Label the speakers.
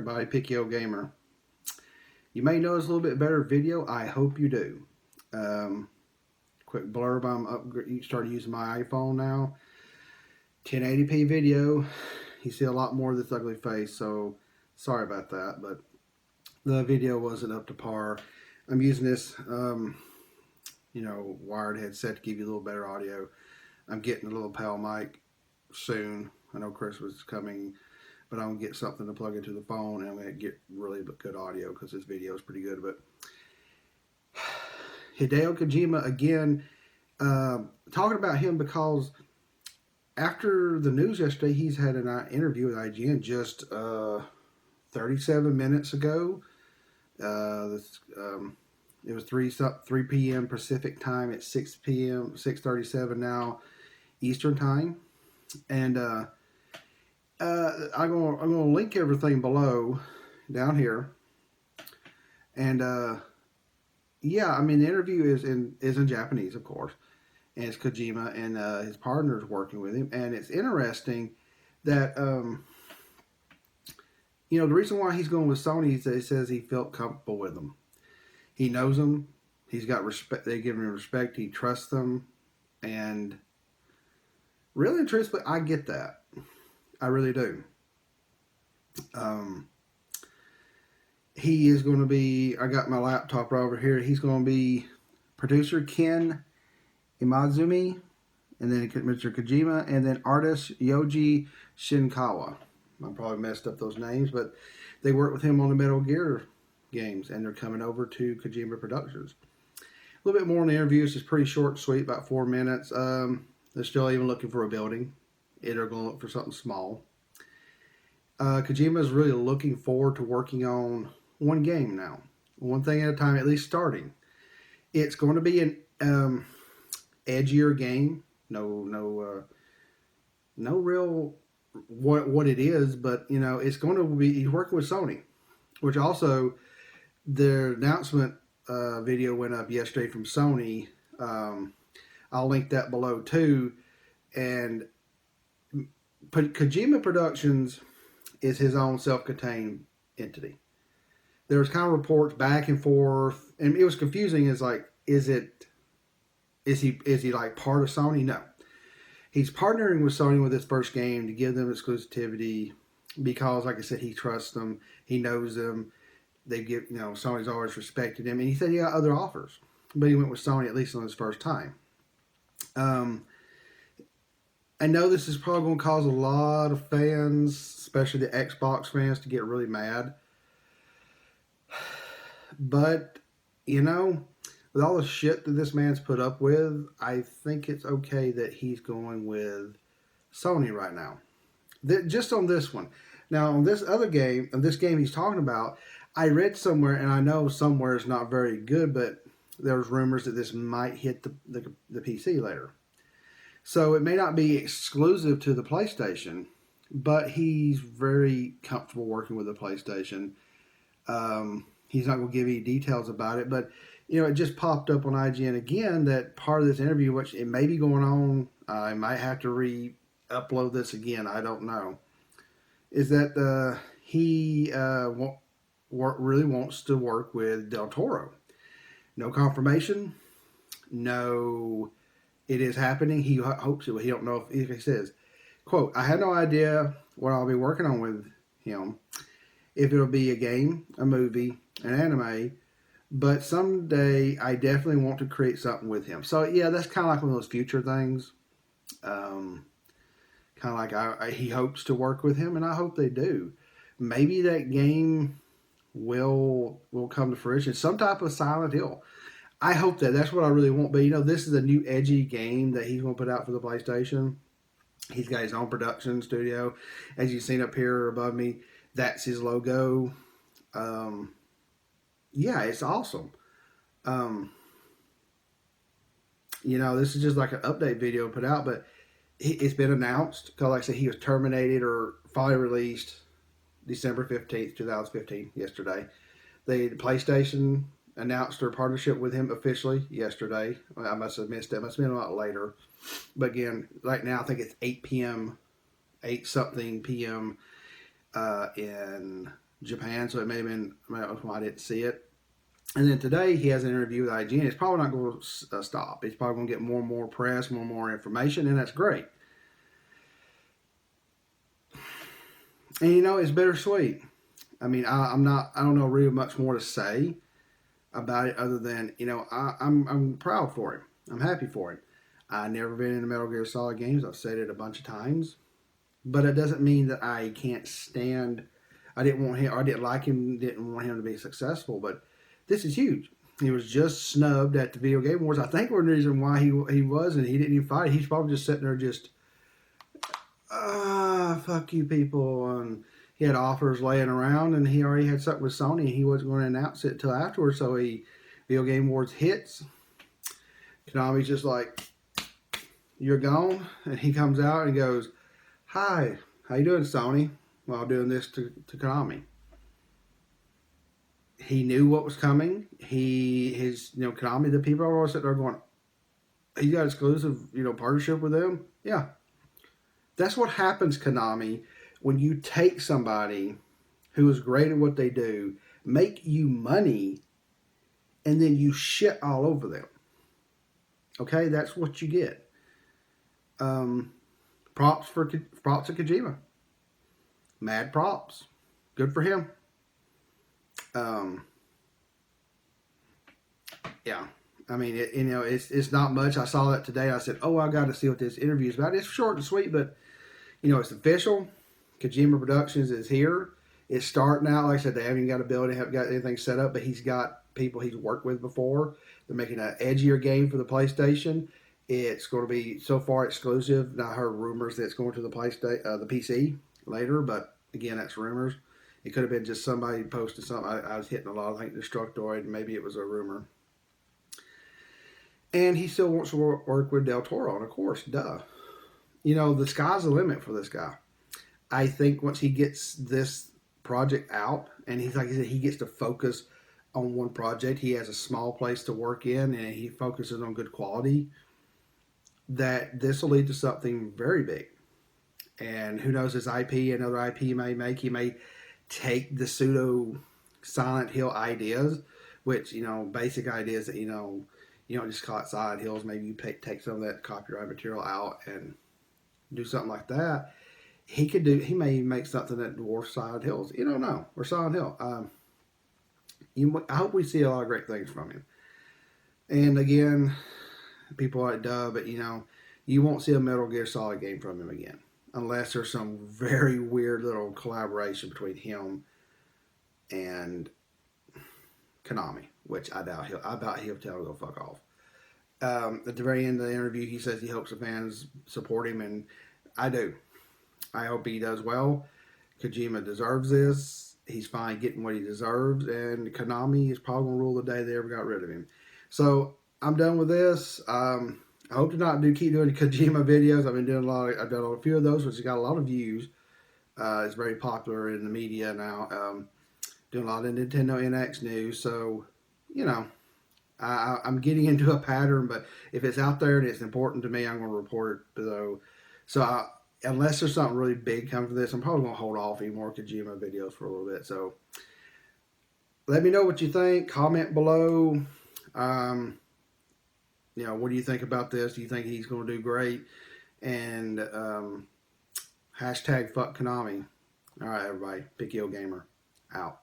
Speaker 1: everybody, Picky Old Gamer. You may notice a little bit better video. I hope you do. Quick blurb, I'm started using my iPhone now. 1080p video. You see a lot more of this ugly face, so sorry about that, but the video wasn't up to par. I'm using this, wired headset to give you a little better audio. I'm getting a little PAL mic soon. I know Christmas is coming, but I'm going to get something to plug into the phone, and I'm going to get really good audio because this video is pretty good. But Hideo Kojima, again, talking about him because after the news yesterday, he's had an interview with IGN just 37 minutes ago. It was 3 p.m. Pacific time at 6 p.m. 6:37 now Eastern time, and I'm gonna link everything below down here, and yeah, I mean the interview is in Japanese, of course, and it's Kojima and his partner's working with him, and it's interesting that the reason why he's going with Sony is that he says he felt comfortable with them. He knows them. He's got respect. They give him respect. He trusts them, and really and truthfully, I get that. I really do. He is going to be, I got my laptop right over here. He's going to be producer Ken Imazumi, and then Mr. Kojima, and then artist Yoji Shinkawa. I probably messed up those names, but they worked with him on the Metal Gear games, and they're coming over to Kojima Productions. A little bit more on the interview. It's just pretty short and sweet, about 4 minutes. They're still even looking for a building. They're going to look for something small. Kojima is really looking forward to working on one game now. One thing at a time, at least starting. It's going to be an edgier game. No real what it is, but it's going to be, he's working with Sony, which also their announcement video went up yesterday from Sony. I'll link that below too. And Kojima Productions is his own self-contained entity. There was kind of reports back and forth, and it was confusing. It's like, is he like part of Sony? No. He's partnering with Sony with his first game to give them exclusivity because, like I said, he trusts them. He knows them. Sony's always respected him. And he said he got other offers, but he went with Sony at least on his first time. I know this is probably going to cause a lot of fans, especially the Xbox fans, to get really mad. But, with all the shit that this man's put up with, I think it's okay that he's going with Sony right now. Just on this one. Now, on this other game, on this game he's talking about, I read somewhere, and I know somewhere is not very good, but there's rumors that this might hit the PC later. So it may not be exclusive to the PlayStation, but he's very comfortable working with the PlayStation. He's not going to give any details about it, but it just popped up on IGN again that part of this interview, which it may be going on, I might have to re-upload this again, I don't know, is that he really wants to work with Del Toro. No confirmation. No, it is happening. He hopes it will. He don't know if he says, quote, I had no idea what I'll be working on with him. If it'll be a game, a movie, an anime, but someday I definitely want to create something with him. So yeah, that's kind of like one of those future things. Kind of like he hopes to work with him, and I hope they do. Maybe that game will come to fruition. Some type of Silent Hill. I hope that. That's what I really want. But this is a new edgy game that he's going to put out for the PlayStation. He's got his own production studio. As you've seen up here above me, that's his logo. Yeah, it's awesome. This is just like an update video put out, but it's been announced because, like I said, he was terminated or finally released December 15th, 2015, yesterday. The PlayStation announced their partnership with him officially yesterday. I must have missed it. It must have been a lot later. But again, right now I think it's 8 something p.m. In Japan, so it may have been that's why I didn't see it. And then today he has an interview with IGN. It's probably not going to stop. He's probably going to get more and more press, more and more information, and that's great. And it's bittersweet. I mean, I'm not. I don't know really much more to say about it other than I'm proud for him. I'm happy for him. I've never been in the Metal Gear Solid games. I've said it a bunch of times, but it doesn't mean that I can't stand. I didn't want him. Or I didn't like him. Didn't want him to be successful. But this is huge. He was just snubbed at the Video Game Awards. I think one reason why he was, and he didn't even fight. He's probably just sitting there, just fuck you people, and he had offers laying around, and he already had something with Sony, and he wasn't going to announce it until afterwards. So Video Game Awards hits. Konami's just like, you're gone, and he comes out and goes, "Hi, how you doing, Sony?" While doing this to Konami. He knew what was coming. Konami, the people are all sitting there going, "He got exclusive, partnership with them." Yeah, that's what happens, Konami, when you take somebody who is great at what they do, make you money, and then you shit all over them. Okay, that's what you get. Props to Kojima. Mad props. Good for him. Yeah. I mean, it's not much. I saw that today. I said, "Oh, I got to see what this interview is about." It's short and sweet, but it's official. Kojima Productions is here. It's starting out. Like I said, they haven't even got a building, haven't got anything set up, but he's got people he's worked with before. They're making an edgier game for the PlayStation. It's going to be so far exclusive. Now I heard rumors that it's going to the the PC later, but again, that's rumors. It could have been just somebody posted something. I was hitting a lot. I think Destructoid. Maybe it was a rumor. And he still wants to work with Del Toro, and of course, duh. The sky's the limit for this guy. I think once he gets this project out, and he's like he said, he gets to focus on one project. He has a small place to work in, and he focuses on good quality. That this will lead to something very big. And who knows, his IP, another IP he may make. He may take the pseudo Silent Hill ideas, which, basic ideas that, you don't just call it Silent Hills. Maybe you take some of that copyright material out and do something like that. He may make something that dwarfs Silent Hills. You don't know. Or Silent Hill. I hope we see a lot of great things from him. And again, people are like, duh, but you won't see a Metal Gear Solid game from him again. Unless there's some very weird little collaboration between him and Konami, which I doubt he'll tell him to go fuck off. At the very end of the interview, he says he hopes the fans support him, and I do. I hope he does well. Kojima deserves this. He's finally getting what he deserves, and Konami is probably going to rule the day they ever got rid of him. So I'm done with this. I hope to keep doing Kojima videos. I've done a few of those, which has got a lot of views. It's very popular in the media now. Doing a lot of Nintendo NX news. So, I'm getting into a pattern, but if it's out there and it's important to me, I'm going to report it. So unless there's something really big coming for this, I'm probably going to hold off any more Kojima videos for a little bit. So let me know what you think. Comment below. What do you think about this? Do you think he's going to do great? And hashtag fuck Konami. All right, everybody. Pick Gamer out.